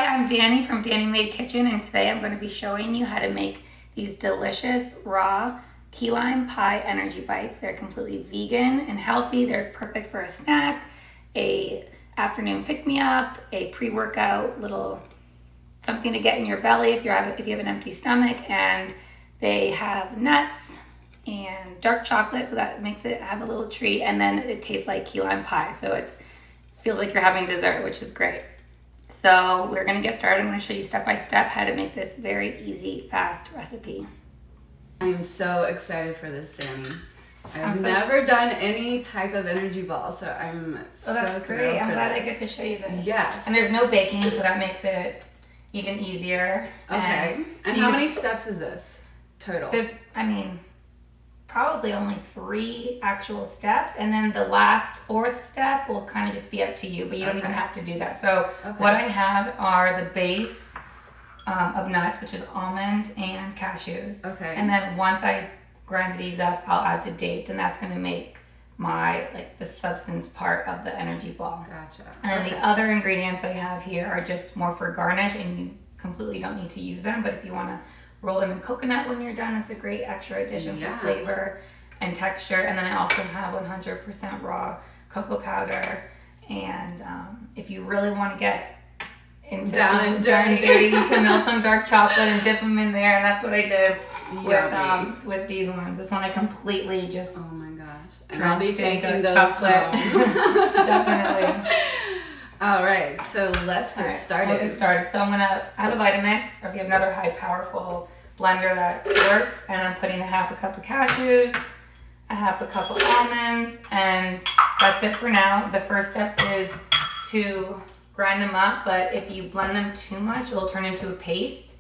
Hi, I'm Danny from Danny Made Kitchen, and today I'm going to be showing you how to make these delicious raw key lime pie energy bites. They're completely vegan and healthy. They're perfect for a snack, a afternoon pick-me-up, a pre-workout little something to get in your belly if you have an empty stomach. And they have nuts and dark chocolate, so that makes it have a little treat, and then it tastes like key lime pie, so it feels like you're having dessert, which is great. So we're gonna get started. I'm gonna show you step by step how to make this very easy, fast recipe. I'm so excited for this, Danny. I've never done any type of energy ball, so I'm so that's great. I'm glad I get to show you this. Yes. And there's no baking, so that makes it even easier. Okay. And how many steps is this total? Probably only 3 actual steps, and then the last 4th step will kind of just be up to you, but you don't even have to do that. So what I have are the base of nuts, which is almonds and cashews. Okay. And then once I grind these up, I'll add the dates, and that's going to make my the substance part of the energy ball. Gotcha. And then the other ingredients I have here are just more for garnish, and you completely don't need to use them, but if you want to roll them in coconut when you're done, it's a great extra addition for flavor and texture. And then I also have 100% raw cocoa powder, and if you really want to get into down and dirty, you can melt some dark chocolate and dip them in there, and that's what I did with these ones. This one I completely just and I'll be taking those chocolate. Definitely. All right, so let's get started. We'll get started. So I have a Vitamix, or if you have another high powerful blender that works, and I'm putting a half a cup of cashews, a half a cup of almonds, and that's it for now. The first step is to grind them up, but if you blend them too much, it'll turn into a paste,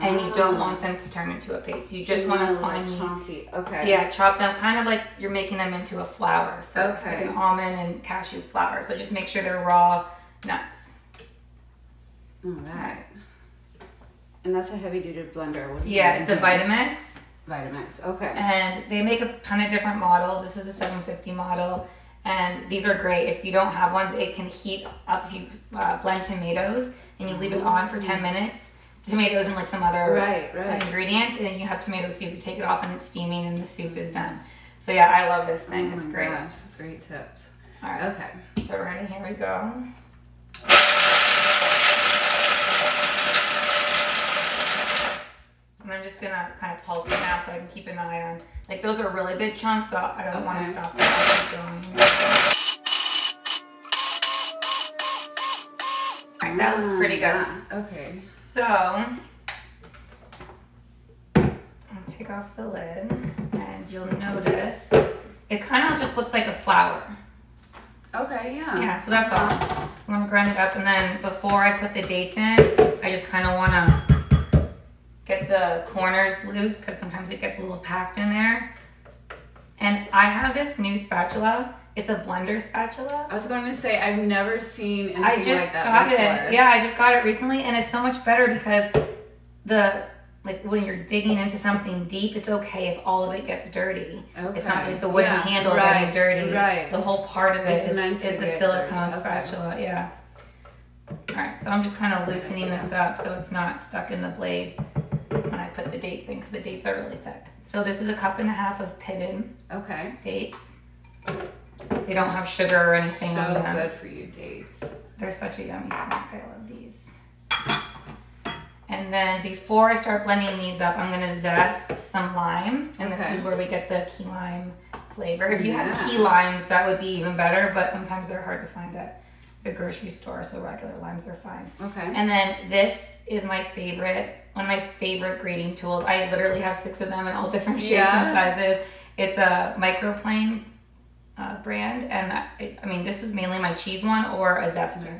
and you don't want them to turn into a paste. You just want to finely chunky. Chop them kind of like you're making them into a flour first, like an almond and cashew flour. So just make sure they're raw nuts. All right. And that's a heavy-duty blender. It's a Vitamix. Vitamix, okay. And they make a ton of different models. This is a 750 model, and these are great. If you don't have one, it can heat up. If you blend tomatoes and you leave it on for 10 minutes, tomatoes and like some other ingredients, and then you have tomato soup. You take it off and it's steaming, and the soup is done. So yeah, I love this thing. It's great. Gosh, great tips. All right. Okay. So ready? Here we go. And I'm just gonna kind of pulse it now so I can keep an eye on. Like those are really big chunks, so I don't want to stop. I'll keep going. All right, that looks pretty good. Okay. So I'm gonna take off the lid, and you'll notice it kind of just looks like a flour. Okay, yeah. Yeah, so that's all. I'm gonna grind it up, and then before I put the dates in, I just kind of want to get the corners loose because sometimes it gets a little packed in there. And I have this new spatula. It's a blender spatula. I was going to say, I've never seen anything like that before. I just got it. Yeah, I just got it recently, and it's so much better because when you're digging into something deep, it's okay if all of it gets dirty. Okay. It's not like the wooden handle getting dirty. Right. The whole part of it is the silicone spatula. Yeah. All right, so I'm just kind of loosening this up so it's not stuck in the blade when I put the dates in, because the dates are really thick. So this is 1.5 cups of pitted dates. They don't have sugar or anything on them. So good for you, dates. They're such a yummy snack. I love these. And then before I start blending these up, I'm going to zest some lime. And this is where we get the key lime flavor. If you have key limes, that would be even better, but sometimes they're hard to find at the grocery store, so regular limes are fine. Okay. And then this is my favorite, one of my favorite grating tools. I literally have 6 of them in all different shapes and sizes. It's a microplane brand, and I mean this is mainly my cheese one or a zester.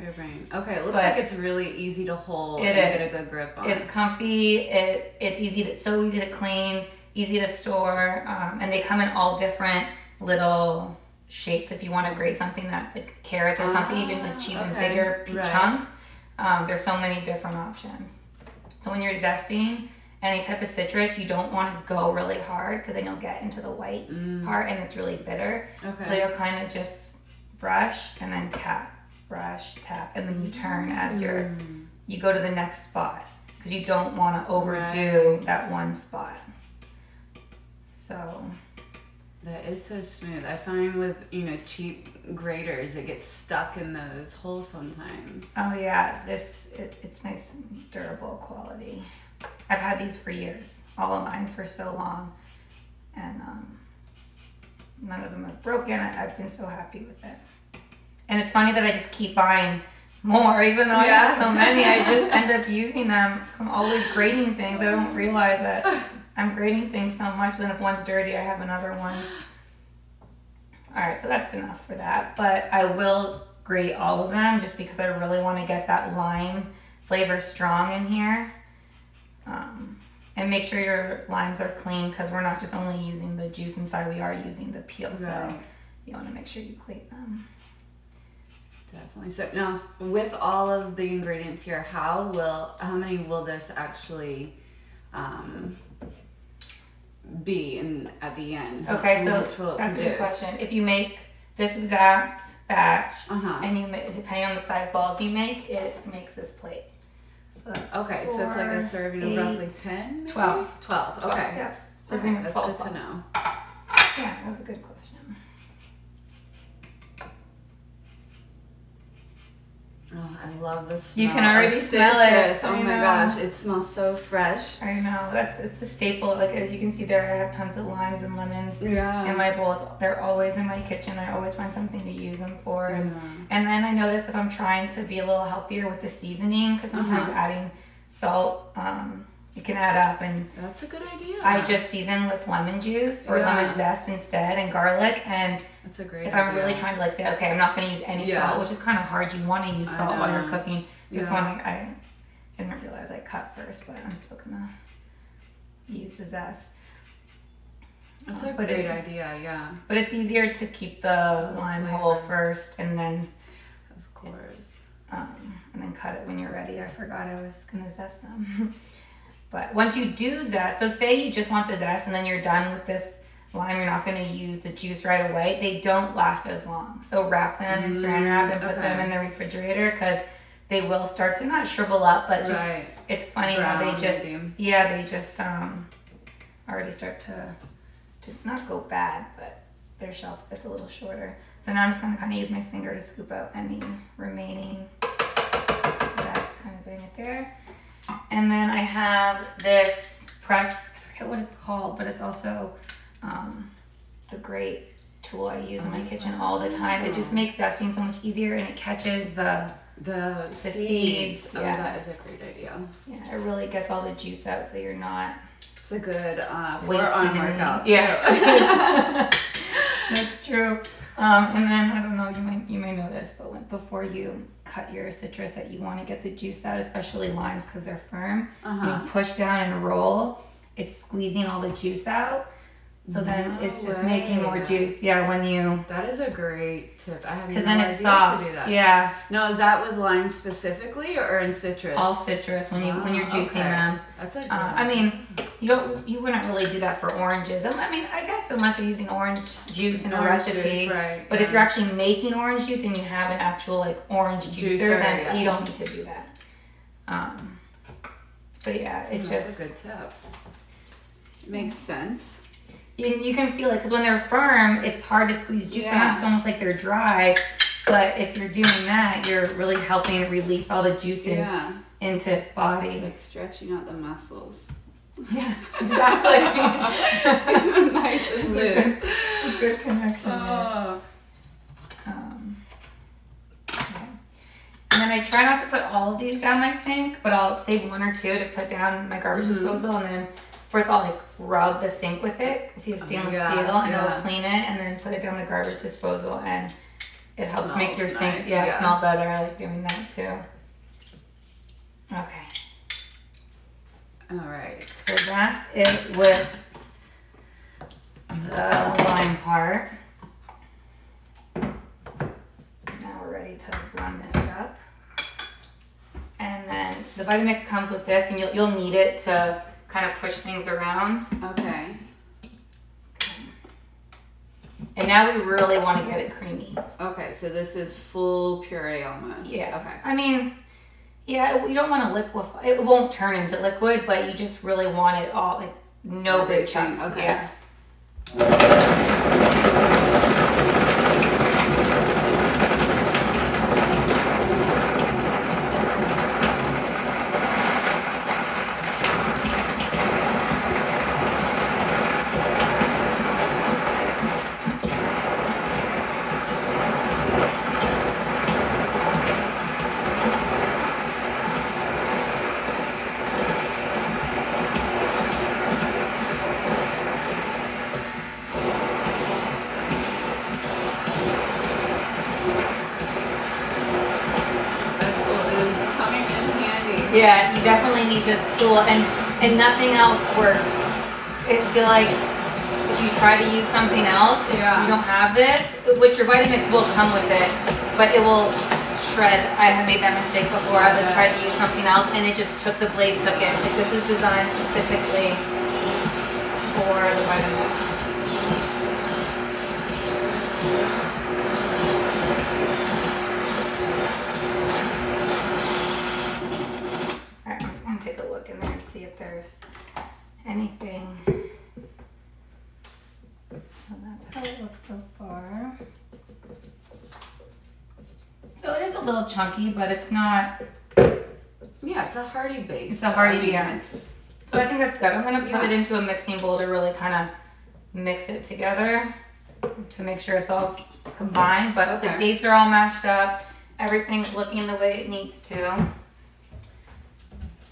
Okay, it looks like it's really easy to hold and get a good grip on. It's comfy. It's easy so easy to clean, easy to store, and they come in all different little shapes. If you want to grate something that like carrots or something, even like cheese in bigger chunks, there's so many different options. So when you're zesting any type of citrus, you don't want to go really hard because then you'll get into the white part and it's really bitter. So you'll kind of just brush and then tap, brush, tap, and then you turn as you're you go to the next spot because you don't want to overdo that one spot. So that is so smooth. I find with, you know, cheap graters, it gets stuck in those holes sometimes. Oh yeah, it's nice and durable quality. I've had these for years, all of mine for so long, and none of them have broken. I've been so happy with it. And it's funny that I just keep buying more, even though I have so many. I just end up using them. I'm always grading things. I don't realize that I'm grading things so much. Then if one's dirty, I have another one. All right, so that's enough for that. But I will grate all of them just because I really want to get that lime flavor strong in here. And make sure your limes are clean because we're not just only using the juice inside, we are using the peel. Right. So you want to make sure you clean them. Definitely. So now with all of the ingredients here, how many will this actually be at the end? Okay, so that's a good question. If you make this exact batch and you make, depending on the size balls you make, it makes this plate. So that's okay, 4, so it's like a serving of roughly 10? Maybe? 12. 12, okay. Yeah, serving of 12 That's good to know. Yeah, that's a good question. Oh, I love the smell. You can already smell it. Oh my gosh, it smells so fresh. I know. It's a staple. Like, as you can see there, I have tons of limes and lemons in my bowls. They're always in my kitchen. I always find something to use them for. And then I notice if I'm trying to be a little healthier with the seasoning, because sometimes adding salt, it can add up. And that's a good idea. I just season with lemon juice or lemon zest instead, and garlic. And that's a great if I'm really trying to like say, okay, I'm not going to use any salt, which is kind of hard. You want to use salt while you're cooking. This one I didn't realize I cut first, but I'm still going to use the zest. That's a great idea, yeah. But it's easier to keep the lime whole first and then... Of course. And then cut it when you're ready. I forgot I was going to zest them. But once you do zest, so say you just want the zest and then you're done with this lime, you're not going to use the juice right away, they don't last as long. So wrap them in saran wrap and put them in the refrigerator because they will start to not shrivel up, but just it's funny how they just already start to not go bad, but their shelf is a little shorter. So now I'm just going to kind of use my finger to scoop out any remaining zest, kind of putting it there. And then I have this press, I forget what it's called, but it's also a great tool I use in my kitchen all the time. It just makes zesting so much easier, and it catches the seeds. Oh, that is a great idea. Yeah, it really gets all the juice out, so you're not. It's a good forearm workout. Yeah, that's true. And then I don't know, you may know this, but before you cut your citrus that you want to get the juice out, especially limes because they're firm, when you push down and roll, it's squeezing all the juice out. So then it's just making more juice. Yeah, when you... That is a great tip. I have no then idea it's soft. to do that. Yeah. Now, is that with lime specifically or in citrus? All citrus when you're juicing them. That's a good I mean, you wouldn't really do that for oranges. I mean, I guess unless you're using orange juice in a recipe. Right, but if you're actually making orange juice and you have an actual like orange juicer, then you don't need to do that. But yeah, that's a good tip. Makes sense. You can feel it because when they're firm, it's hard to squeeze juice out. It's almost like they're dry. But if you're doing that, you're really helping release all the juices into its body. It's like stretching out the muscles. Yeah, exactly. Nice as this. A good connection there. Okay. And then I try not to put all of these down my sink, but I'll save one or two to put down my garbage disposal, and then first I'll like rub the sink with it if you have stainless steel, and it'll clean it, and then put it down the garbage disposal, and it helps make your sink smell better. I like doing that too. Okay. All right. So that's it with the lime part. Now we're ready to blend this up. And then the Vitamix comes with this, and you'll need it to kind of push things around. Okay. And now we really want to get it creamy. Okay, so this is full puree almost. Yeah. Okay. I mean, Yeah, you don't want to liquefy. It won't turn into liquid, but you just really want it all, like, no big chunks. Okay. Yeah. Yeah, you definitely need this tool, and nothing else works. I feel like if you try to use something else, if you don't have this, which your Vitamix will come with it, but it will shred. I have made that mistake before. I would try to use something else, and it just took the blade, took it. Like, this is designed specifically for the Vitamix. Take a look in there to see if there's anything. So that's how it looks so far. So it is a little chunky, but it's not. Yeah, it's a hearty base. It's a hearty, yeah. So I think that's good. I'm gonna put it into a mixing bowl to really kind of mix it together to make sure it's all combined. But the dates are all mashed up. Everything's looking the way it needs to.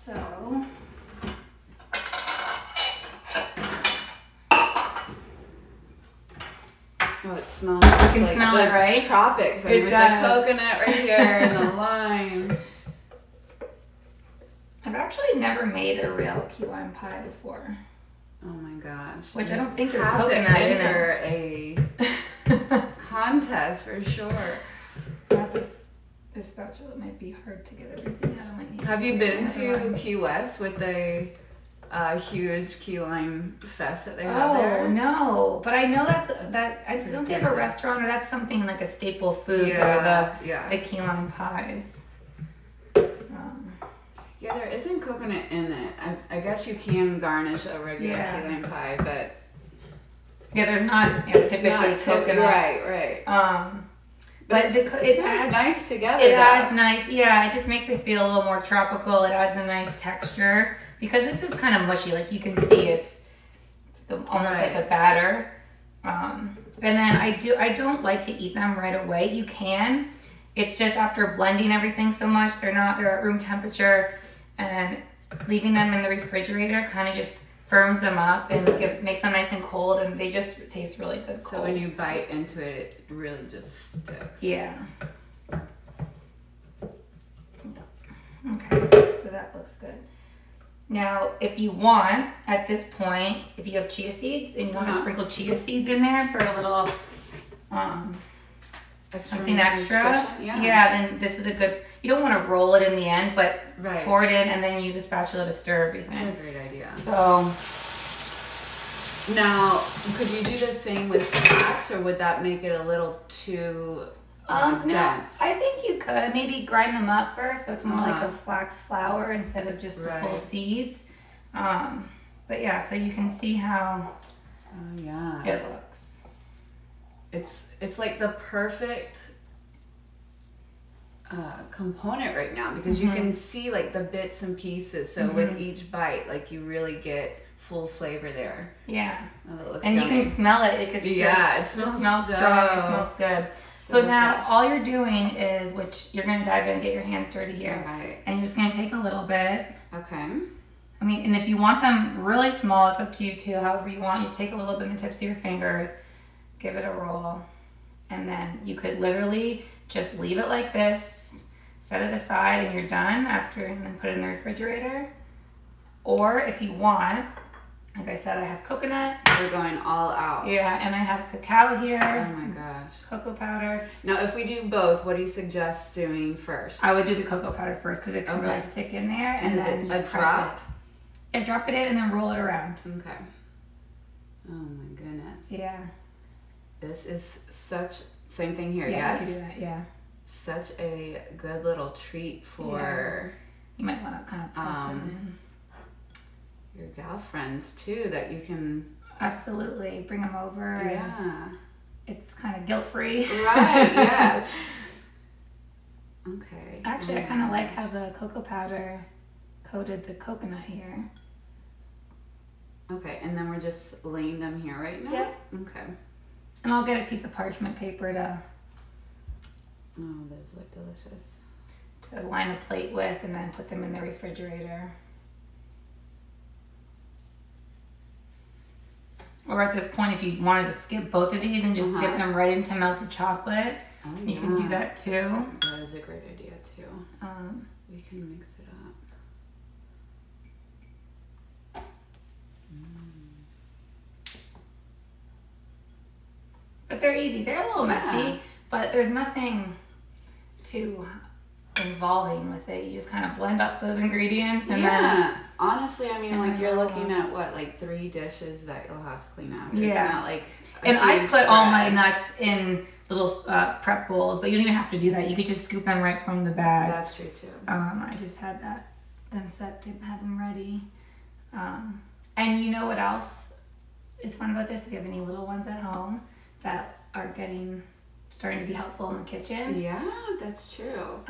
So, oh, it smells. You can like smell it, right? Tropics. I mean, with the coconut right here and the lime. I've actually never made a real key lime pie before. Oh my gosh! Which I don't think there's have coconut to enter in it. A contest for sure. This spatula might be hard to get everything out of my knees. Have you been to Key West with the huge key lime fest that they have there? Oh no, but I know that I don't they have a restaurant or that's something like a staple food or the key lime pies. Yeah, there isn't coconut in it. I guess you can garnish a regular key lime pie, but there's not typically coconut. Right. But it adds nice together. It adds nice, yeah. It just makes it feel a little more tropical. It adds a nice texture because this is kind of mushy. Like you can see, it's almost like a batter. And then I don't like to eat them right away. You can. It's just after blending everything so much, they're at room temperature, and leaving them in the refrigerator kind of just firms them up and makes them nice and cold, and they just taste really good. So when you bite into it, it really just sticks. Yeah. Okay, so that looks good. Now, if you want, at this point, if you have chia seeds and you want to sprinkle chia seeds in there for a little something extra, then this is a good. You don't want to roll it in the end, but pour it in and then use a spatula to stir everything. That's a great idea. So now, could you do the same with flax, or would that make it a little too dense? No, I think you could maybe grind them up first, so it's more like a flax flour instead of just the full seeds. But yeah, so you can see how it looks. It's like the perfect component right now because you can see like the bits and pieces. So with each bite, like you really get full flavor there. Yeah. Oh, that looks and yummy. you can smell it. It smells strong. It smells good. So now all you're doing is, which you're going to dive in and get your hands dirty here. Right. And you're just going to take a little bit. Okay. I mean, and if you want them really small, it's up to you too. However you want, you just take a little bit in the tips of your fingers, give it a roll, and then you could literally just leave it like this, set it aside, and you're done and then put it in the refrigerator. Or if you want, like I said, I have coconut. We're going all out. Yeah, and I have cacao here. Oh my gosh. Cocoa powder. Now, if we do both, what do you suggest doing first? I would do the cocoa powder first because it can really stick in there. And then a drop? Yeah, drop it in and then roll it around. Okay. Oh my goodness. Yeah. This is same thing here, yes? You can do that, yeah. Such a good little treat for You might want to kind of press them in. Your gal friends too that you can absolutely bring them over. Yeah. It's kind of guilt-free. Right, yes. Okay. Actually, I kind of like how the cocoa powder coated the coconut here. Okay, and then we're just laying them here right now? Yeah. Okay. And I'll get a piece of parchment paper to... Oh, those look delicious. To line a plate with and then put them in the refrigerator. Or at this point, if you wanted to skip both of these and just dip them right into melted chocolate, you can do that too. That is a great idea too. We can mix it up. But they're easy. They're a little messy, but there's nothing too involving with it. You just kind of blend up those ingredients and then... Honestly, I mean, like you're looking at what, like 3 dishes that you'll have to clean out. Yeah. It's not like and I put all my nuts in little prep bowls, but you don't even have to do that. You could just scoop them right from the bag. That's true too. I just had them set to have them ready. And you know what else is fun about this? If you have any little ones at home that are starting to be helpful in the kitchen. Yeah, that's true.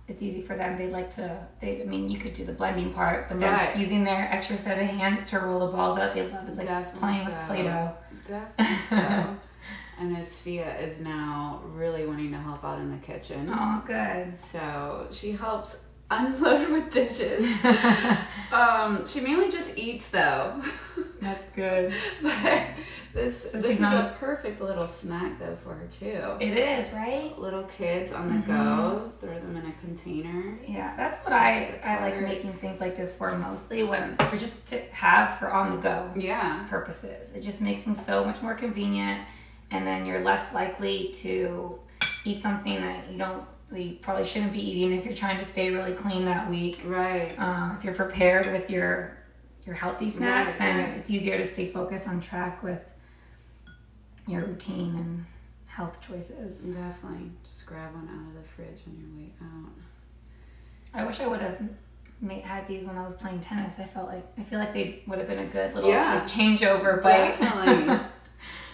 It's easy for them. I mean, you could do the blending part, but then using their extra set of hands to roll the balls out, they love. It's like playing with Play-Doh. Definitely so. And Miss Fia is now really wanting to help out in the kitchen. Oh, good. So she helps unload with dishes. She mainly just eats though. That's good. But this is a perfect little snack though for her too. It is, right? Little kids on the go, throw them in a container. Yeah, that's what I like making things like this for mostly for just to have for on the go purposes. It just makes things so much more convenient, and then you're less likely to eat something that you probably shouldn't be eating if you're trying to stay really clean that week. Right. If you're prepared with your healthy snacks, then it's easier to stay focused on track with your routine and health choices. Definitely. Just grab one out of the fridge on your way out. I wish I would have had these when I was playing tennis. I feel like they would have been a good little changeover bite. Definitely.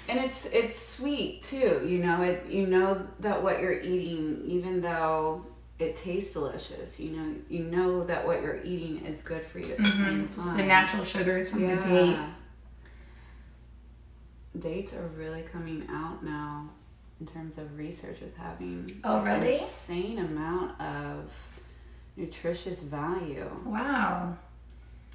And it's sweet too, you know that what you're eating, even though it tastes delicious, you know that what you're eating is good for you at the same time. Just the natural sugars from the date. Dates are really coming out now in terms of research with having really? an insane amount of nutritious value. Wow.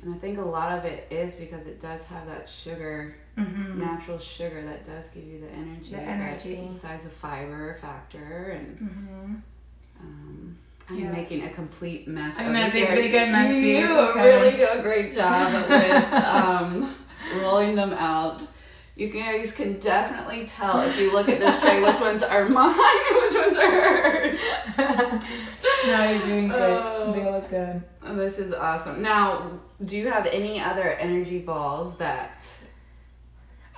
And I think a lot of it is because it does have that sugar, natural sugar that does give you the energy. The energy. Besides the fiber factor. And I'm making a complete mess of it. I think we get messy. You really do a great job with rolling them out. You guys can definitely tell if you look at this tray which ones are mine, which ones are hers. No, you're doing good. They look good. This is awesome. Now, do you have any other energy balls that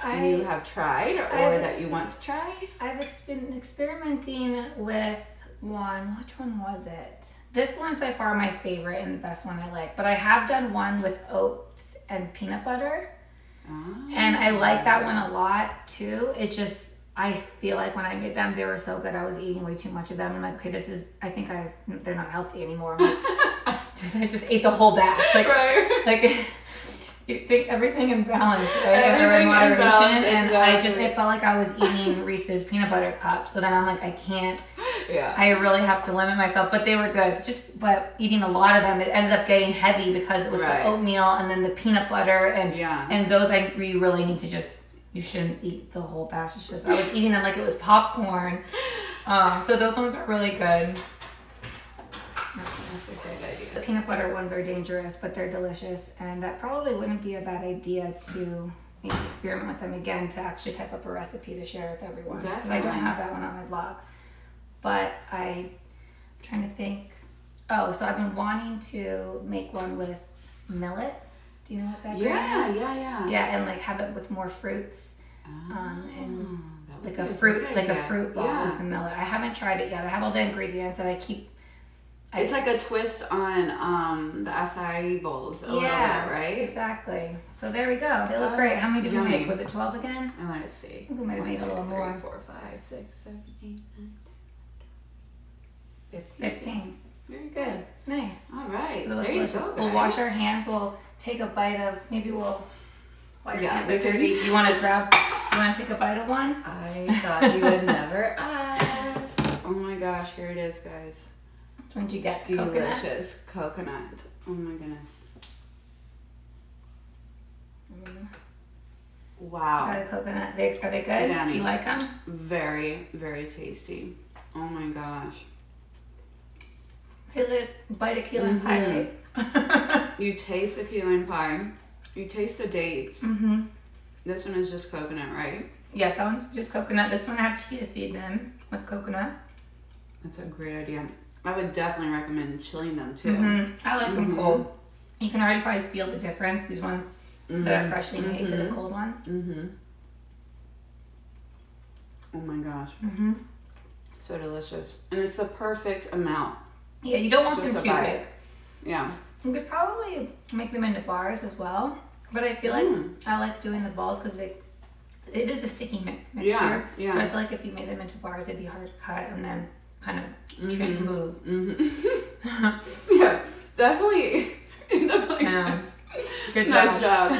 you have tried or that you want to try? I've been experimenting with one. Which one was it? This one's by far my favorite and the best one I like. But I have done one with oats and peanut butter. And I like that one a lot too. It's just, I feel like when I made them, they were so good. I was eating way too much of them. I'm like, okay, they're not healthy anymore. I just ate the whole batch. Like you think everything in balance, right? Everything in moderation. And it felt like I was eating Reese's peanut butter cups. So then I'm like, I can't. Yeah. I really have to limit myself, but they were good. But eating a lot of them, it ended up getting heavy because it was the oatmeal and then the peanut butter and those you really need to you shouldn't eat the whole batch. It's just I was eating them like it was popcorn. So those ones are really good. That's a great idea. The peanut butter ones are dangerous, but they're delicious, and that probably wouldn't be a bad idea to maybe experiment with them again to actually type up a recipe to share with everyone. Definitely. I don't have that one on my blog. But I'm trying to think. Oh, so I've been wanting to make one with millet. Do you know what that is? Yeah. Yeah, and like have it with more fruits. And like a fruit ball with the millet. I haven't tried it yet. I have all the ingredients and I keep It's like a twist on the acai bowls a little bit, right? Exactly. So there we go. They look great. How many did we make? Was it 12 again? Let's see. I think we might have made a little more. 3, 4, 5, 6, 7, 8, 9, 10, 15. Very good. Nice. All right. So they look delicious. We'll wash our hands. We'll take a bite of, maybe we'll, while your hands are dirty, you want to take a bite of one? I thought you would never ask. Oh my gosh, here it is, guys. When did you get delicious coconut? Oh my goodness. Wow. Got a coconut. Are they good? Danny, you like them? Very, very tasty. Oh my gosh. Here's a bite of key lime pie, right? You taste the key lime pie. You taste the dates. Mm-hmm. This one is just coconut, right? Yes, that one's just coconut. This one I have chia seeds in with coconut. That's a great idea. I would definitely recommend chilling them too. I like them cold. You can already probably feel the difference. These ones that are freshly made to the cold ones. Oh my gosh. So delicious. And it's the perfect amount. Yeah, you don't want them too big. Yeah. You could probably make them into bars as well. But I feel like I like doing the balls because it is a sticky mixture. Yeah. So I feel like if you made them into bars, it'd be hard to cut and then kind of move. Yeah, definitely. Good Nice job.